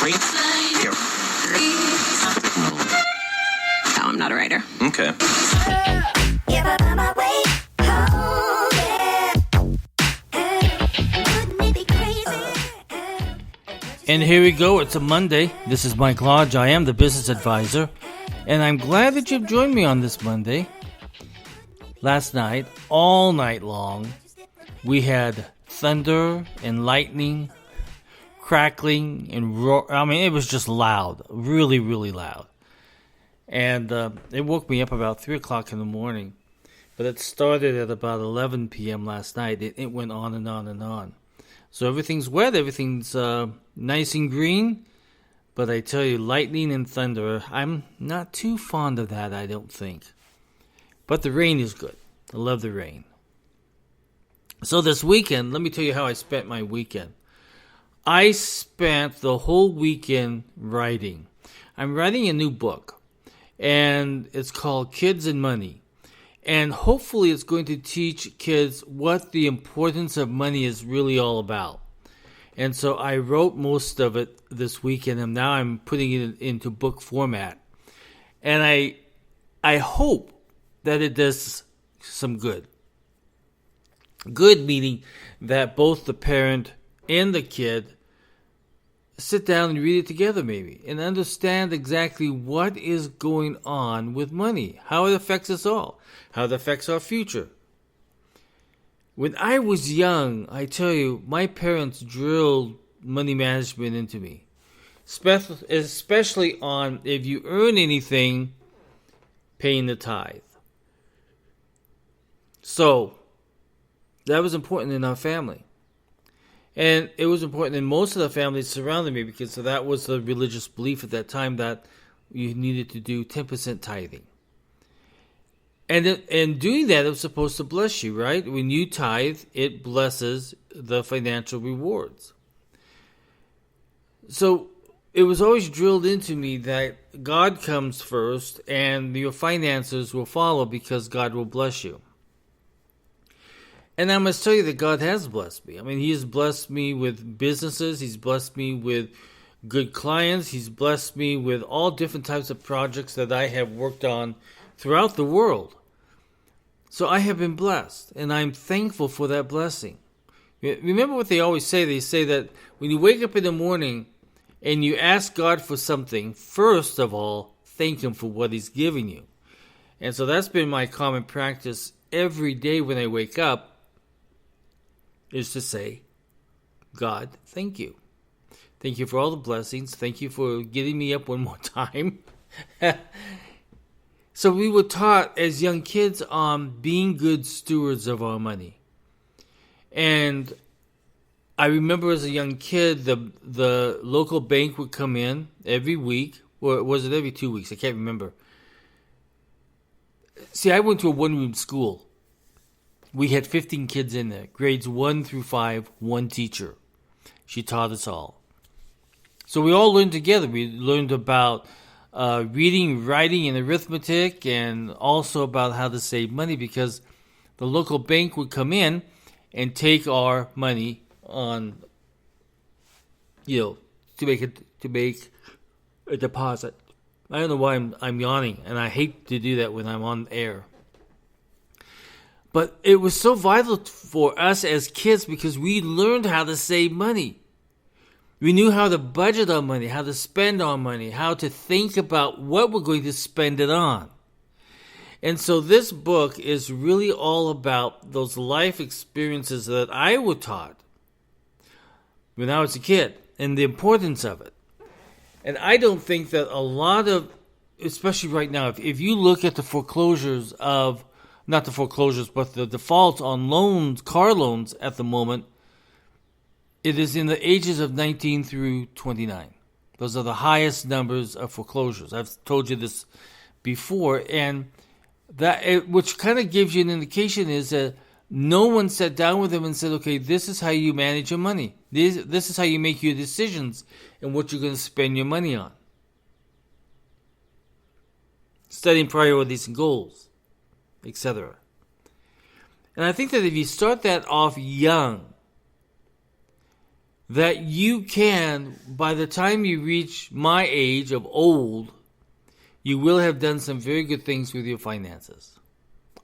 No, I'm not a writer. Okay. And here we go. It's a Monday. This is Mike Lodge. I am the business advisor. And I'm glad that you've joined me on this Monday. Last night, all night long, we had thunder and lightning, crackling and roar. I mean, it was just loud. Really, really loud. And it woke me up about 3 o'clock in the morning. But it started at about 11 p.m. last night. It went on and on and on. So everything's wet, everything's nice and green, but I tell you, lightning and thunder, I'm not too fond of that, I don't think. But the rain is good. I love the rain. So this weekend, let me tell you how I spent my weekend. I spent the whole weekend writing. I'm writing a new book, and it's called Kids and Money. And hopefully it's going to teach kids what the importance of money is really all about. And so I wrote most of it this weekend, and now I'm putting it into book format. And I hope that it does some good. Good meaning that both the parent and the kid sit down and read it together maybe and understand exactly what is going on with money, how it affects us all, how it affects our future. When I was young, I tell you, my parents drilled money management into me, especially on if you earn anything, paying the tithe. So that was important in our family. And it was important in most of the families surrounding me because that was the religious belief at that time that you needed to do 10% tithing. And doing that, it was supposed to bless you, right? When you tithe, it blesses the financial rewards. So it was always drilled into me that God comes first and your finances will follow because God will bless you. And I must tell you that God has blessed me. I mean, He has blessed me with businesses. He's blessed me with good clients. He's blessed me with all different types of projects that I have worked on throughout the world. So I have been blessed, and I'm thankful for that blessing. Remember what they always say? They say that when you wake up in the morning and you ask God for something, first of all, thank Him for what He's giving you. And so that's been my common practice every day when I wake up, is to say, God, thank you. Thank you for all the blessings. Thank you for getting me up one more time. So we were taught as young kids on being good stewards of our money. And I remember as a young kid, the local bank would come in every week, or was it every 2 weeks? I can't remember. See, I went to a one-room school. We had 15 kids in there, grades 1 through 5, one teacher. She taught us all. So we all learned together. We learned about reading, writing, and arithmetic, and also about how to save money because the local bank would come in and take our money on, to make a deposit. I don't know why I'm yawning, and I hate to do that when I'm on air. But it was so vital for us as kids because we learned how to save money. We knew how to budget our money, how to spend our money, how to think about what we're going to spend it on. And so this book is really all about those life experiences that I was taught when I was a kid and the importance of it. And I don't think that a lot of, especially right now, if you look at the foreclosures of, not the foreclosures, but the defaults on loans, car loans at the moment, it is in the ages of 19 through 29. Those are the highest numbers of foreclosures. I've told you this before, and that which kind of gives you an indication is that no one sat down with them and said, okay, this is how you manage your money. This is how you make your decisions and what you're going to spend your money on. Setting priorities and goals, etc. And I think that if you start that off young, that you can, by the time you reach my age of old, you will have done some very good things with your finances.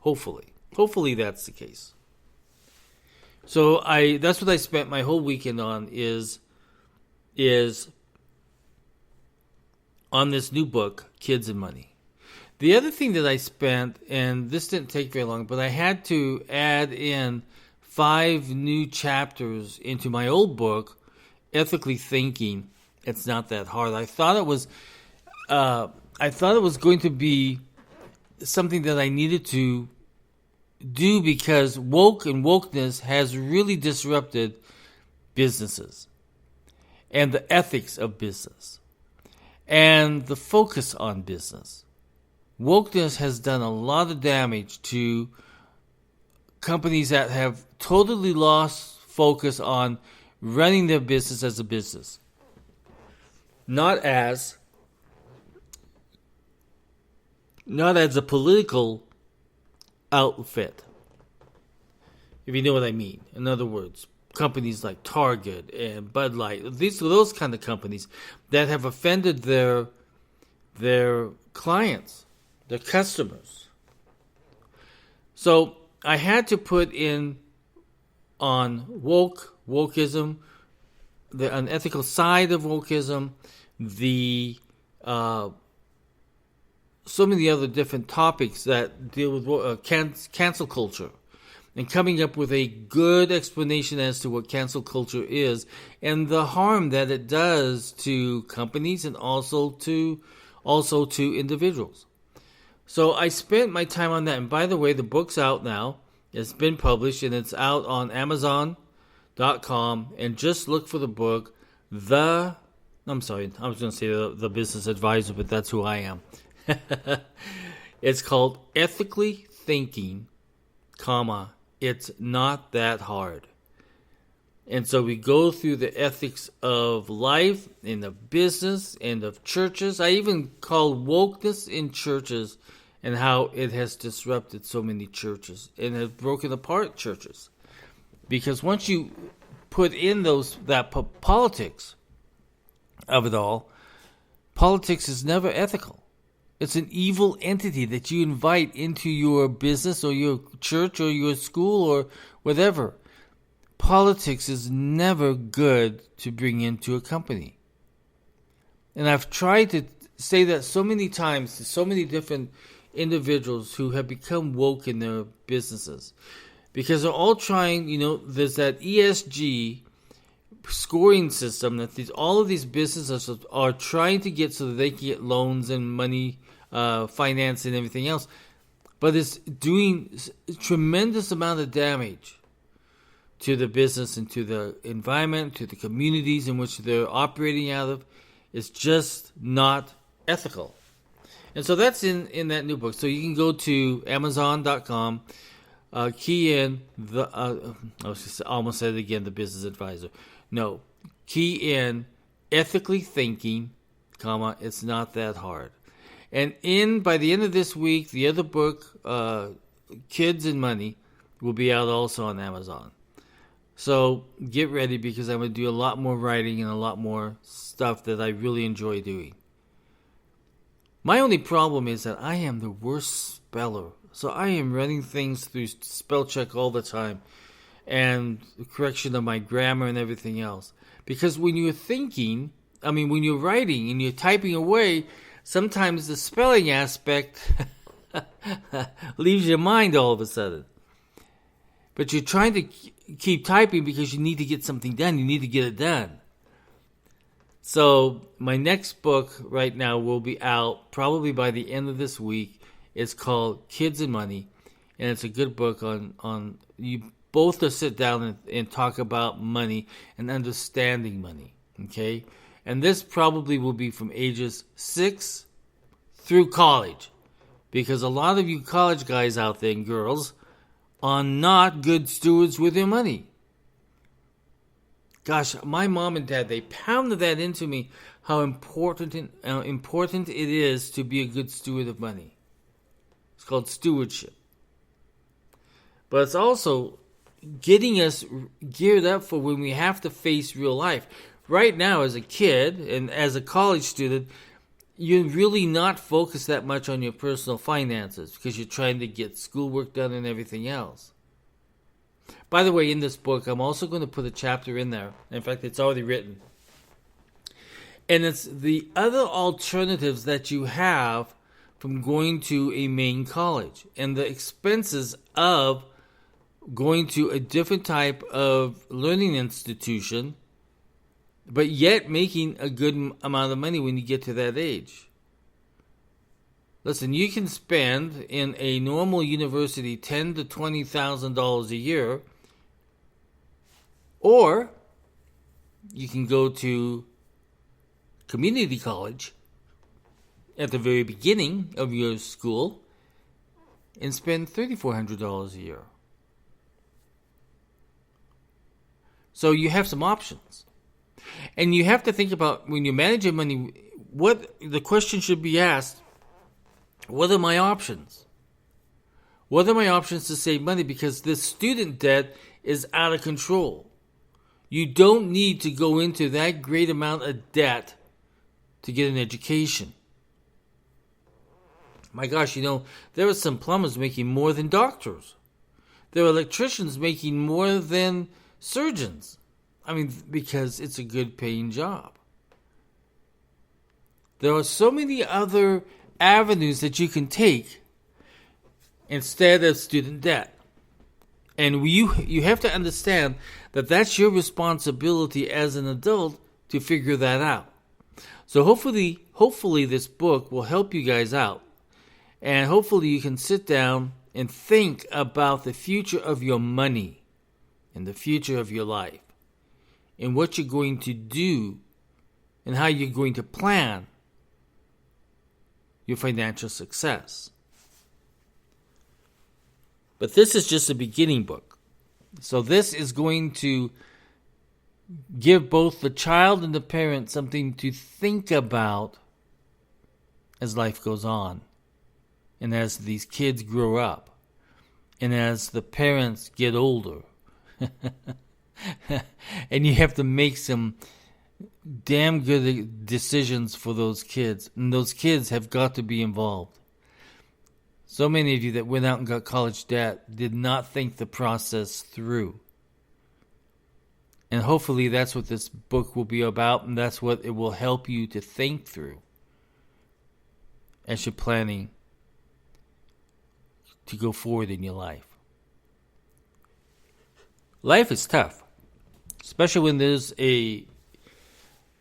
Hopefully. Hopefully that's the case. So that's what I spent my whole weekend on is on this new book, Kids and Money. The other thing that I spent, and this didn't take very long, but I had to add in 5 new chapters into my old book, Ethically Thinking. It's Not That Hard. I thought it was going to be something that I needed to do because wokeness has really disrupted businesses and the ethics of business and the focus on business. Wokeness has done a lot of damage to companies that have totally lost focus on running their business as a business, not as a political outfit, if you know what I mean. In other words, companies like Target and Bud Light, those kind of companies that have offended their clients, their customers. So I had to put in on wokeism, the unethical side of wokeism, the so many other different topics that deal with cancel culture, and coming up with a good explanation as to what cancel culture is and the harm that it does to companies and also to individuals. So I spent my time on that. And by the way, the book's out now. It's been published and it's out on Amazon.com. And just look for the book, I was going to say the Business Advisor, but that's who I am. It's called Ethically Thinking, It's Not That Hard. And so we go through the ethics of life, in the business, and of churches. I even call wokeness in churches and how it has disrupted so many churches and has broken apart churches. Because once you put in that politics of it all, politics is never ethical. It's an evil entity that you invite into your business or your church or your school or whatever. Politics is never good to bring into a company. And I've tried to say that so many times to so many different individuals who have become woke in their businesses. Because they're all trying, there's that ESG scoring system that all of these businesses are trying to get so that they can get loans and money, finance and everything else. But it's doing a tremendous amount of damage to the business and to the environment, to the communities in which they're operating out of. It's just not ethical. And so that's in that new book. So you can go to Amazon.com, key in I almost said it again, the Business Advisor. No, key in Ethically Thinking, It's Not That Hard. And by the end of this week, the other book, Kids and Money, will be out also on Amazon. So get ready because I'm going to do a lot more writing and a lot more stuff that I really enjoy doing. My only problem is that I am the worst speller. So I am running things through spell check all the time and the correction of my grammar and everything else. Because when you're when you're writing and you're typing away, sometimes the spelling aspect leaves your mind all of a sudden. But you're trying to keep typing because you need to get something done. You need to get it done. So my next book right now will be out probably by the end of this week. It's called Kids and Money. And it's a good book on you both to sit down and talk about money and understanding money. Okay? And this probably will be from ages 6 through college. Because a lot of you college guys out there and girls are not good stewards with your money. Gosh, my mom and dad, they pounded that into me, how important it is to be a good steward of money. It's called stewardship. But it's also getting us geared up for when we have to face real life. Right now, as a kid and as a college student, you're really not focused that much on your personal finances because you're trying to get schoolwork done and everything else. By the way, in this book, I'm also going to put a chapter in there. In fact, it's already written. And it's the other alternatives that you have from going to a main college and the expenses of going to a different type of learning institution, but yet making a good amount of money when you get to that age. Listen, you can spend in a normal university $10,000 to $20,000 a year, or you can go to community college at the very beginning of your school and spend $3,400 a year. So you have some options. And you have to think about, when you manage your money, what the question should be asked, what are my options? What are my options to save money? Because this student debt is out of control. You don't need to go into that great amount of debt to get an education. My gosh, there are some plumbers making more than doctors. There are electricians making more than surgeons. Because it's a good paying job. There are so many other avenues that you can take instead of student debt. And you have to understand that that's your responsibility as an adult to figure that out. So hopefully this book will help you guys out. And hopefully you can sit down and think about the future of your money and the future of your life, and what you're going to do and how you're going to plan your financial success. But this is just a beginning book. So this is going to give both the child and the parent something to think about as life goes on, and as these kids grow up, and as the parents get older. And you have to make some damn good decisions for those kids. And those kids have got to be involved. So many of you that went out and got college debt did not think the process through. And hopefully that's what this book will be about, and that's what it will help you to think through as you're planning to go forward in your life. Life is tough, especially when there's a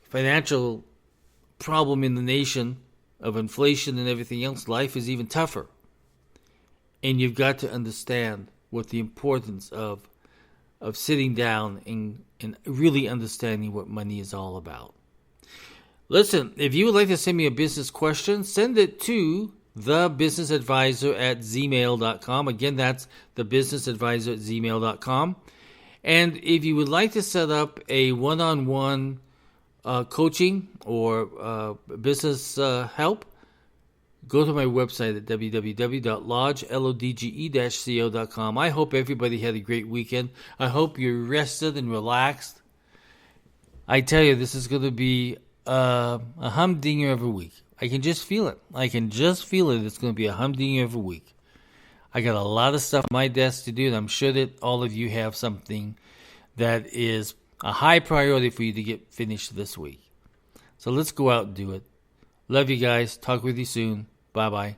financial problem in the nation of inflation and everything else. Life is even tougher. And you've got to understand what the importance of sitting down and really understanding what money is all about. Listen, if you would like to send me a business question, send it to thebusinessadvisor@gmail.com. Again, that's thebusinessadvisor@gmail.com. And if you would like to set up a one-on-one coaching or business help, go to my website at www.lodge-co.com. I hope everybody had a great weekend. I hope you're rested and relaxed. I tell you, this is going to be a humdinger of a week. I can just feel it. It's going to be a humdinger of a week. I got a lot of stuff on my desk to do, and I'm sure that all of you have something that is a high priority for you to get finished this week. So let's go out and do it. Love you guys. Talk with you soon. Bye-bye.